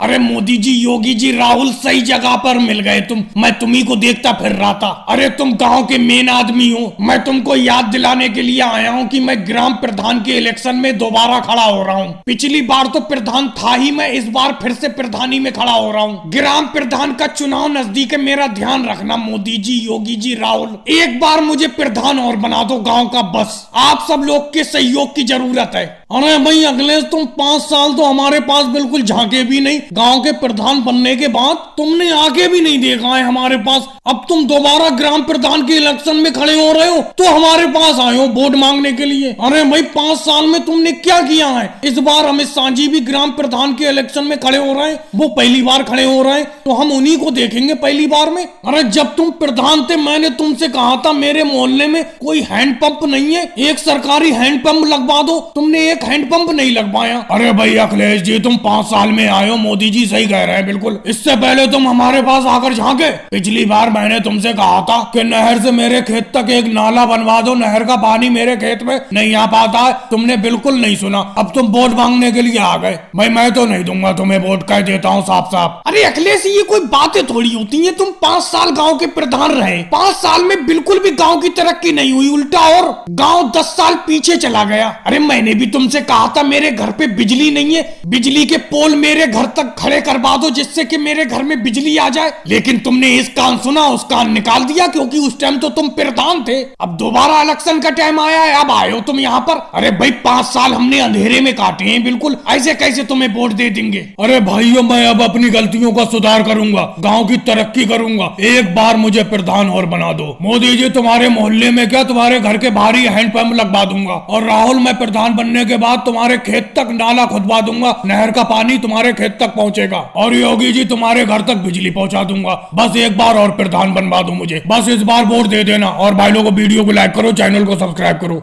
अरे मोदी जी, योगी जी, राहुल, सही जगह पर मिल गए तुम। मैं तुम्ही को देखता फिर रहा था। अरे तुम गांव के मेन आदमी हो। मैं तुमको याद दिलाने के लिए आया हूँ कि मैं ग्राम प्रधान के इलेक्शन में दोबारा खड़ा हो रहा हूँ। पिछली बार तो प्रधान था ही मैं, इस बार फिर से प्रधानी में खड़ा हो रहा हूँ। ग्राम प्रधान का चुनाव नजदीक है, मेरा ध्यान रखना मोदी जी, योगी जी, राहुल। एक बार मुझे प्रधान और बना दो गाँव का, बस आप सब लोग के सहयोग की जरूरत है। अरे भाई अखिलेश, तुम 5 साल तो हमारे पास बिल्कुल झांके भी नहीं। गांव के प्रधान बनने के बाद तुमने आगे भी नहीं देखा है हमारे पास। अब तुम दोबारा ग्राम प्रधान के इलेक्शन में खड़े हो रहे हो तो हमारे पास आए हो वोट मांगने के लिए। अरे भाई 5 साल में तुमने क्या किया है? इस बार अमित शाह जी भी ग्राम प्रधान के इलेक्शन में खड़े हो रहे हैं, वो पहली बार खड़े हो रहे हैं तो हम उन्हीं को देखेंगे पहली बार में। अरे जब तुम प्रधान थे मैंने तुमसे कहा था मेरे मोहल्ले में कोई हैंडपंप नहीं है, एक सरकारी हैंडपंप लगवा दो। तुमने एक हैंडपंप नहीं लगवाया। अरे भाई अखिलेश जी, तुम 5 साल में आए हो, मोदी जी सही कह रहे हैं बिल्कुल। इससे पहले तुम हमारे पास आकर झांके। पिछली बार मैंने तुमसे कहा था कि नहर से मेरे खेत तक एक नाला बनवा दो, नहर का पानी मेरे खेत में नहीं आ पाता है। तुमने बिल्कुल नहीं सुना। अब तुम वोट मांगने के लिए आ गए। भाई मैं तो नहीं दूंगा तुम्हें वोट, कह देता हूँ साफ साफ। अरे अखिलेश, ये कोई बातें थोड़ी होती है। तुम 5 साल गाँव के प्रधान रहे, 5 साल में बिल्कुल भी गाँव की तरक्की नहीं हुई, उल्टा और गाँव 10 साल पीछे चला गया। अरे मैंने भी तुमसे कहा था मेरे घर पे बिजली नहीं है, बिजली के पोल मेरे घर तक खड़े करवा दो जिससे कि मेरे घर में बिजली आ जाए। लेकिन तुमने इस कान सुना उस कान निकाल दिया, क्योंकि उस टाइम तो तुम प्रधान थे। अब दोबारा इलेक्शन का टाइम आया है, अब आए हो तुम यहाँ पर। अरे भाई 5 साल हमने अंधेरे में काटे हैं बिल्कुल, ऐसे कैसे तुम्हें वोट दे देंगे? अरे भाइयों, मैं अब अपनी गलतियों का सुधार करूंगा, गाँव की तरक्की करूंगा। एक बार मुझे प्रधान और बना दो। मोदी जी, तुम्हारे मोहल्ले में क्या तुम्हारे घर के बाहर ही हैंडपंप लगवा दूंगा। और राहुल, मैं प्रधान बनने के बाद तुम्हारे खेत तक नाला खुदवा दूंगा, नहर का पानी तुम्हारे खेत तक पहुंचेगा। और योगी जी, तुम्हारे घर तक बिजली पहुंचा दूंगा। बस एक बार और प्रधान बनवा दो मुझे, बस इस बार वोट दे देना। और भाई लोगों, वीडियो को लाइक करो, चैनल को सब्सक्राइब करो।